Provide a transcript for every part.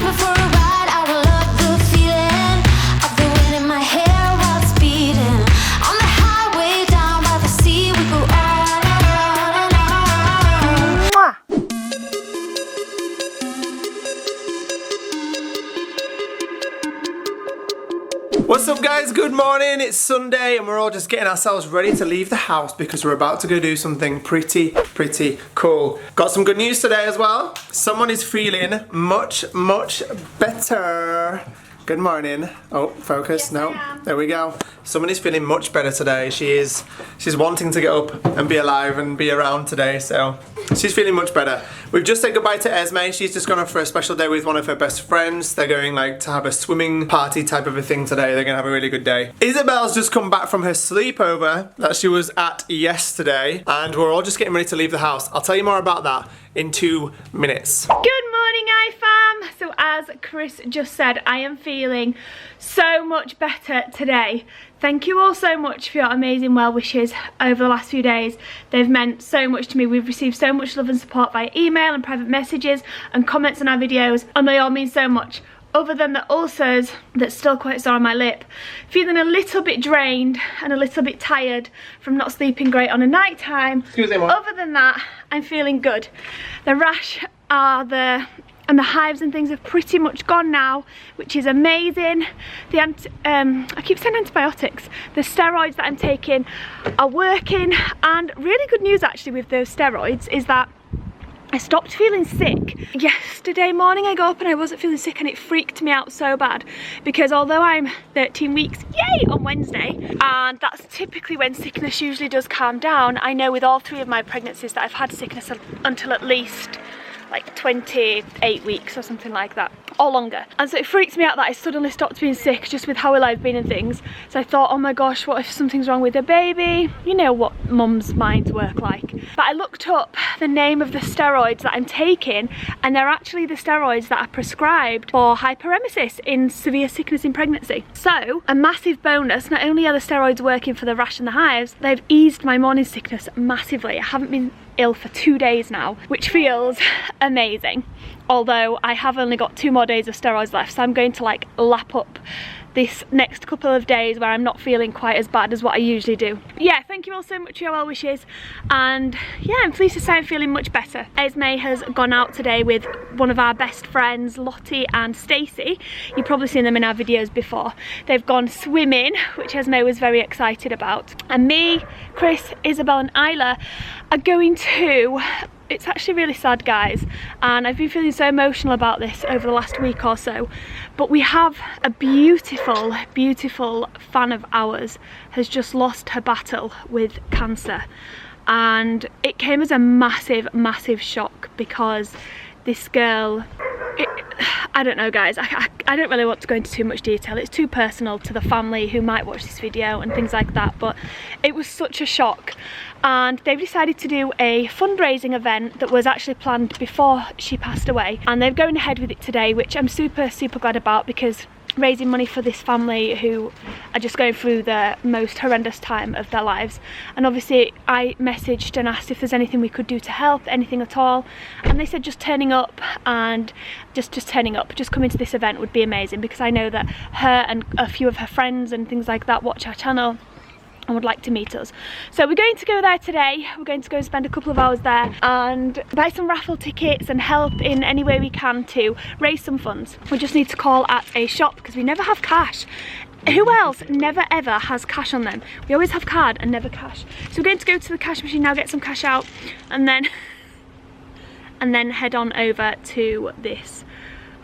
you for a ride. I love the feeling of the wind in my hair while it's beating. On the highway down by the sea, we go on and on and on. Mwah. What's up guys, good morning, it's Sunday and we're all just getting ourselves ready to leave the house because we're about to go do something pretty cool. Got some good news today as well. Someone is feeling much better. Good morning. Oh, focus, yes, no, there we go. Someone is feeling much better today. She's wanting to get up and be alive and be around today, so she's feeling much better. We've just said goodbye to Esme. She's just gone off for a special day with one of her best friends. They're going like to have a swimming party type of a thing today. They're gonna have a really good day. Isabelle's just come back from her sleepover that she was at yesterday, and we're all just getting ready to leave the house. I'll tell you more about that in 2 minutes. Good morning, IFAM. So as Chris just said, I am feeling so much better today. Thank you all so much for your amazing well wishes over the last few days. They've meant so much to me. We've received so much love and support via email and private messages and comments on our videos, and they all mean so much. Other than the ulcers that's still quite sore on my lip, feeling a little bit drained and a little bit tired from not sleeping great on a night time. Excuse me, what? Other than that, I'm feeling good. The rash and the hives and things have pretty much gone now, which is amazing. I keep saying antibiotics. The steroids that I'm taking are working, and really good news actually with those steroids is that I stopped feeling sick. Yesterday morning I got up and I wasn't feeling sick, and it freaked me out so bad because although I'm 13 weeks, yay, on Wednesday, and that's typically when sickness usually does calm down, I know with all 3 of my pregnancies that I've had sickness until at least like 28 weeks or something like that, or longer. And so it freaks me out that I suddenly stopped being sick just with how ill I've been and things. So I thought, oh my gosh, what if something's wrong with the baby? You know what mums' minds work like. But I looked up the name of the steroids that I'm taking, and they're actually the steroids that are prescribed for hyperemesis in severe sickness in pregnancy. So a massive bonus, not only are the steroids working for the rash and the hives, they've eased my morning sickness massively. I haven't been ill for 2 days now, which feels amazing. Although I have only got 2 more days of steroids left, so I'm going to like lap up this next couple of days where I'm not feeling quite as bad as what I usually do. Yeah, thank you all so much for your well wishes, and yeah, I'm pleased to say I'm feeling much better. Esme has gone out today with one of our best friends, Lottie and Stacey. You've probably seen them in our videos before. They've gone swimming, which Esme was very excited about. And me, Chris, Isabelle and Isla are going to... It's actually really sad, guys, and I've been feeling so emotional about this over the last week or so, but we have a beautiful fan of ours has just lost her battle with cancer, and it came as a massive shock because this girl, I don't know guys, I don't really want to go into too much detail. It's too personal to the family who might watch this video and things like that, but it was such a shock. And they've decided to do a fundraising event that was actually planned before she passed away, and they're going ahead with it today, which I'm super glad about, because raising money for this family who are just going through the most horrendous time of their lives. And obviously I messaged and asked if there's anything we could do to help, anything at all, and they said just turning up, and just turning up, just coming to this event would be amazing, because I know that her and a few of her friends and things like that watch our channel and would like to meet us. So we're going to go there today. We're going to go and spend a couple of hours there and buy some raffle tickets and help in any way we can to raise some funds. We just need to call at a shop because we never have cash. Who else never ever has cash on them? We always have card and never cash. So we're going to go to the cash machine now, get some cash out, and then head on over to this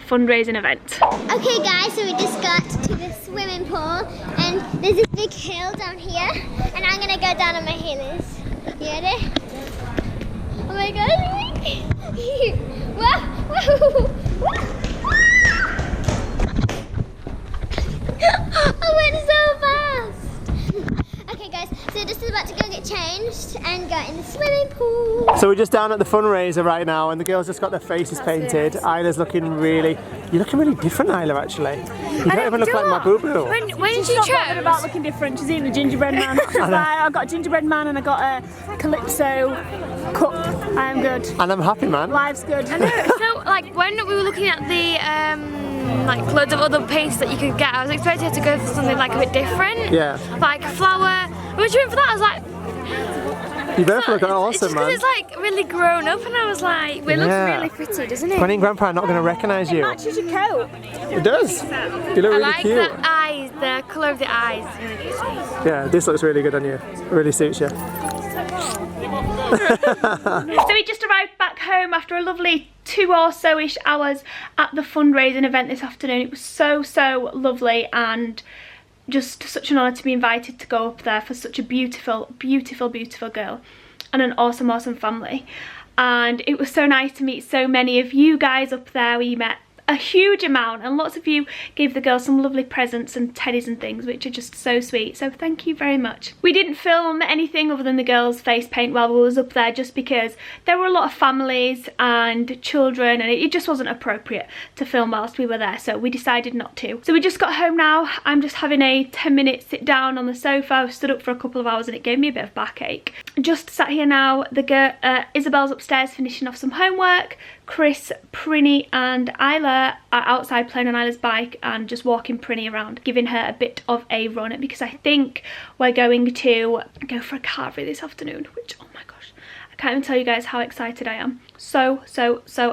fundraising event. Okay guys, so we just got to the swimming pool, and there's this big hill down here, and I'm gonna go down on my heelers. You ready? Oh my god! I went so fast! Okay guys, so we're just about to go get changed and go in the swimming pool. So we're just down at the fundraiser right now, and the girls just got their faces painted. Isla's looking really, you're looking really different, Isla, actually. You don't even look like my boo-boo. When did you choose? About looking different, she's eating a gingerbread man. I've got a gingerbread man and I got a calypso cup. I am good. And I'm happy, man. Life's good. I know. So, like, when we were looking at the like loads of other pastes that you could get. I was expecting to go for something like a bit different. Yeah. Like a flower. When she went for that, I was like, You both look awesome, man. It's like really grown up, and I was like, it looks really pretty, doesn't it? Granny and Grandpa are not going to recognise you. It matches your coat. It does. You look I really like cute. the eyes, the colour of the eyes. Really pretty. Yeah, this looks really good on you. It really suits you. So we just arrived back home after a lovely 2 or so-ish hours at the fundraising event this afternoon. It was so lovely, and just such an honour to be invited to go up there for such a beautiful girl and an awesome family. And it was so nice to meet so many of you guys up there. We met a huge amount, and lots of you gave the girls some lovely presents and teddies and things, which are just so sweet, so thank you very much. We didn't film anything other than the girls' face paint while we was up there, just because there were a lot of families and children, and it just wasn't appropriate to film whilst we were there, so we decided not to. So we just got home now. I'm just having a 10-minute sit down on the sofa. I stood up for a couple of hours and it gave me a bit of backache. Just sat here now. Isabelle's upstairs finishing off some homework. Chris, Prinny and Isla are outside playing on Isla's bike and just walking Prinny around, giving her a bit of a run, because I think we're going to go for a carvery this afternoon, which, oh my gosh, I can't even tell you guys how excited I am. So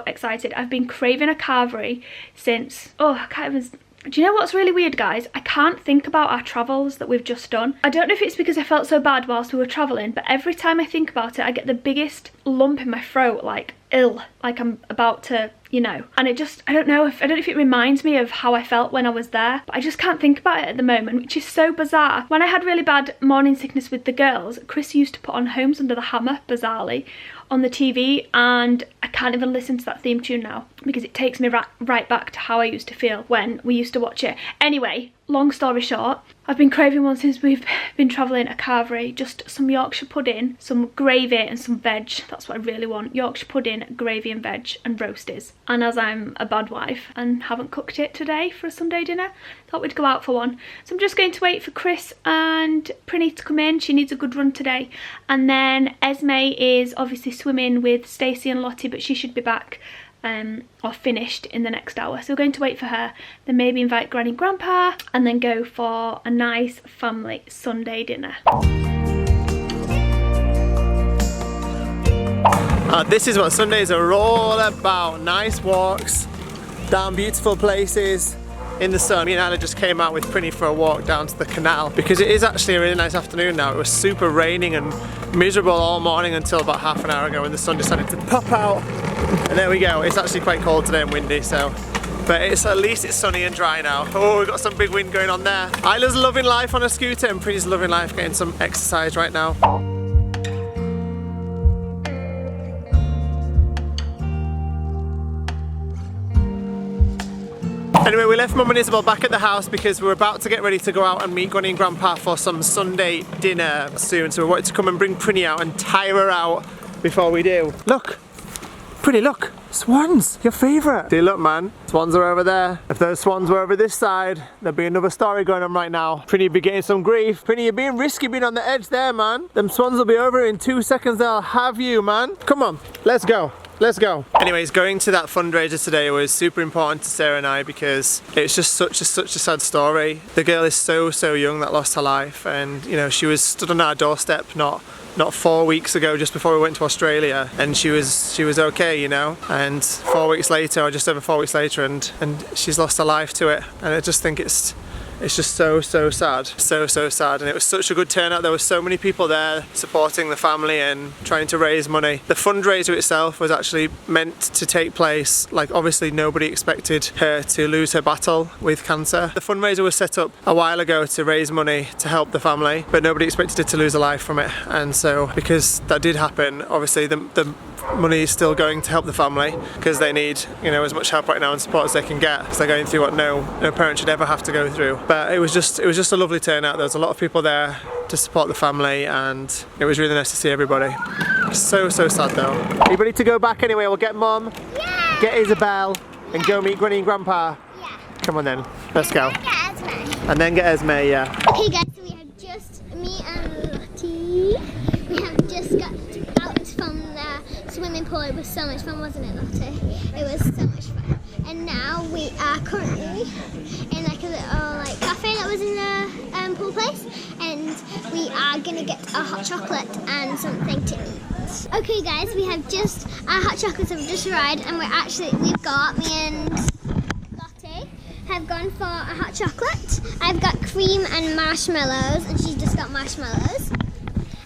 excited. I've been craving a carvery since, I can't even... Do you know what's really weird, guys? I can't think about our travels that we've just done. I don't know if it's because I felt so bad whilst we were travelling, but every time I think about it, I get the biggest lump in my throat, like ill, like I'm about to, you know. And it just, I don't know if it reminds me of how I felt when I was there, but I just can't think about it at the moment, which is so bizarre. When I had really bad morning sickness with the girls, Chris used to put on Homes Under the Hammer, bizarrely, on the TV, and I can't even listen to that theme tune now because it takes me right back to how I used to feel when we used to watch it. Anyway, long story short, I've been craving one since we've been travelling, a carvery, just some Yorkshire pudding, some gravy and some veg. That's what I really want. Yorkshire pudding, gravy and veg and roasties. And as I'm a bad wife and haven't cooked it today for a Sunday dinner, thought we'd go out for one. So I'm just going to wait for Chris and Prinny to come in. She needs a good run today. And then Esme is obviously swimming with Stacey and Lottie, but she should be back or finished in the next hour, so we're going to wait for her, then maybe invite Granny and Grandpa, and then go for a nice family Sunday dinner. This is what Sundays are all about. Nice walks down beautiful places in the sun. Me and Anna just came out with Prinny for a walk down to the canal because it is actually a really nice afternoon now. It was super raining and miserable all morning until about half an hour ago when the sun decided to pop out. And there we go. It's actually quite cold today and windy, so, but at least it's sunny and dry now. Oh, we've got some big wind going on there. Isla's loving life on a scooter and Prinny's loving life getting some exercise right now. Anyway, we left Mum and Isabel back at the house because we're about to get ready to go out and meet Granny and Grandpa for some Sunday dinner soon. So we wanted to come and bring Prinny out and tire her out before we do. Look! Prinny, look! Swans! Your favourite! See, look, man. Swans are over there. If those swans were over this side, there'd be another story going on right now. Prinny would be getting some grief. Prinny, you're being risky being on the edge there, man. Them swans will be over in 2 seconds. They'll have you, man. Come on, let's go. Let's go. Anyways, going to that fundraiser today was super important to Sarah and I because it's just such a sad story. The girl is so young that lost her life, and you know, she was stood on our doorstep not 4 weeks ago, just before we went to Australia, and she was okay, you know, and 4 weeks later, or just over 4 weeks later, and she's lost her life to it. And I just think it's just so sad, so sad. And it was such a good turnout. There were so many people there supporting the family and trying to raise money. The fundraiser itself was actually meant to take place, like, obviously nobody expected her to lose her battle with cancer. The fundraiser was set up a while ago to raise money to help the family, but nobody expected her to lose her life from it. And so because that did happen, obviously the money is still going to help the family because they need, you know, as much help right now and support as they can get, because they're going through what no parent should ever have to go through. But it was just a lovely turnout. There was a lot of people there to support the family, and it was really nice to see everybody. So sad though. Are you ready to go back anyway? We'll get Mum, Yeah! get Isabelle, and go meet Granny and Grandpa. Yeah. Come on then, let's go. And get Esme. And then get Esme, yeah. Okay guys, so we have just, me and Lottie, we have just got out from the swimming pool. It was so much fun, wasn't it, Lottie? It was so much fun. and now we are currently in like a little like cafe that was in the pool place, and we are gonna get a hot chocolate and something to eat. Okay guys, we have just our hot chocolates have just arrived, and we've got me and Lottie have gone for a hot chocolate. I've got cream and marshmallows, and she's just got marshmallows.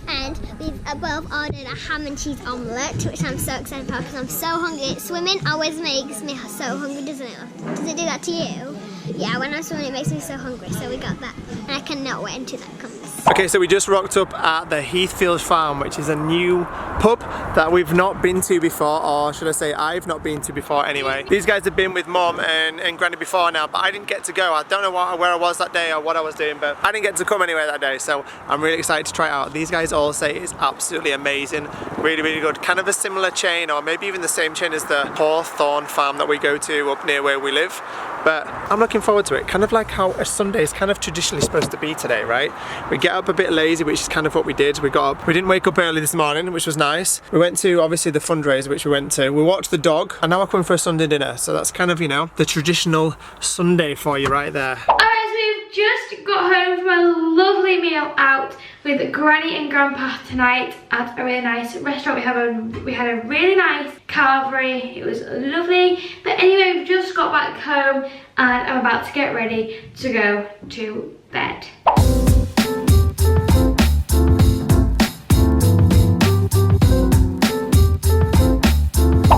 And we've both ordered a ham and cheese omelette, which I'm so excited about because I'm so hungry. Swimming always makes me so hungry, doesn't it? Does it do that to you? Yeah, when I'm swimming it makes me so hungry, so we got that. And I cannot wait until that comes. Okay, so we just rocked up at the Heathfield Farm, which is a new pub that we've not been to before, or should I say I've not been to before anyway. These guys have been with Mum and Granny before now, but I didn't get to go. I don't know where I was that day or what I was doing, but I didn't get to come anywhere that day, so I'm really excited to try it out. These guys all say it's absolutely amazing, really, really good. Kind of a similar chain, or maybe even the same chain as the Hawthorne Farm that we go to up near where we live. But I'm looking forward to it. Kind of like how a Sunday is kind of traditionally supposed to be today, right? We get up a bit lazy, which is kind of what we did. We got up, we didn't wake up early this morning, which was nice. We went to, obviously, the fundraiser, which we went to. We walked the dog, and now we're coming for a Sunday dinner. So that's kind of, you know, the traditional Sunday for you right there. Alright, so we've just got home from a lovely meal out with Granny and Grandpa tonight at a really nice restaurant. We had a really nice carvery. It was lovely. But anyway, we've just got back home and I'm about to get ready to go to bed.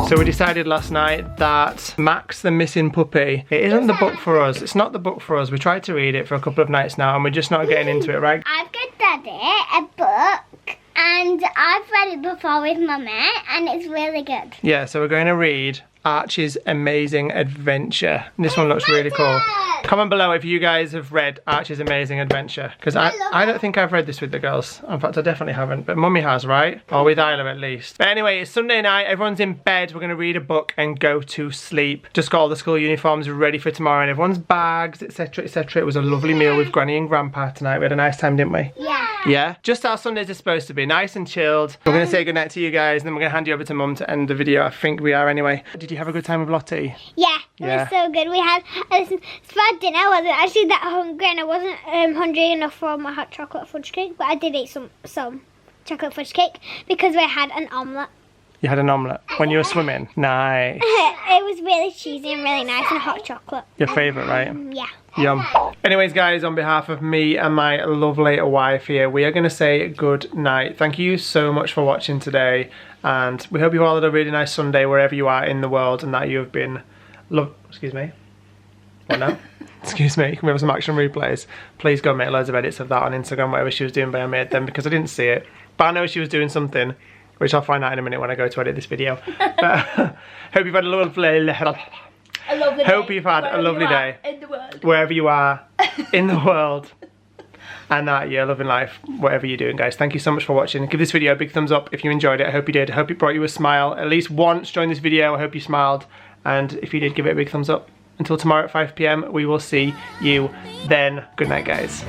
So we decided last night that Max the Missing Puppy, it isn't the book for us. It's not the book for us. We tried to read it for a couple of nights now and we're just not getting into it, right? I've got Daddy a book, and I've read it before with Mummy, and it's really good. Yeah, so we're going to read Archie's Amazing Adventure. This one looks really cool. Comment below if you guys have read Archie's Amazing Adventure, because I don't think I've read this with the girls. In fact, I definitely haven't, but Mummy has, right? Or with Isla at least. But anyway, it's Sunday night, everyone's in bed, we're going to read a book and go to sleep. Just got all the school uniforms ready for tomorrow and everyone's bags, etc, etc. It was a lovely meal with Granny and Grandpa tonight. We had a nice time, didn't we? Yeah. Yeah? Just how Sundays are supposed to be, nice and chilled. We're going to say goodnight to you guys and then we're going to hand you over to Mum to end the video. I think we are anyway. Did you have a good time with Lottie? Yeah, it was so good. We had for dinner. I wasn't actually that hungry, and I wasn't hungry enough for my hot chocolate fudge cake, but I did eat some chocolate fudge cake because we had an omelette. You had an omelette when you were swimming? Nice. It was really cheesy and really nice, and hot chocolate. Your favourite, right? Yeah. Yum. Anyways guys, on behalf of me and my lovely wife here, we are going to say good night. Thank you so much for watching today, and we hope you all had a really nice Sunday wherever you are in the world, and that you have been excuse me. What now? Excuse me, can we have some action replays? Please go make loads of edits of that on Instagram, whatever she was doing, but I made them because I didn't see it. But I know she was doing something, which I'll find out in a minute when I go to edit this video. But hope you've had a lovely day in the world. wherever you are in the world, and that you're loving life whatever you're doing, guys. Thank you so much for watching. Give this video a big thumbs up if you enjoyed it. I hope you did. I hope it brought you a smile at least once during this video. I hope you smiled, and if you did, give it a big thumbs up. Until tomorrow at 5 PM, we will see you then. Good night, guys.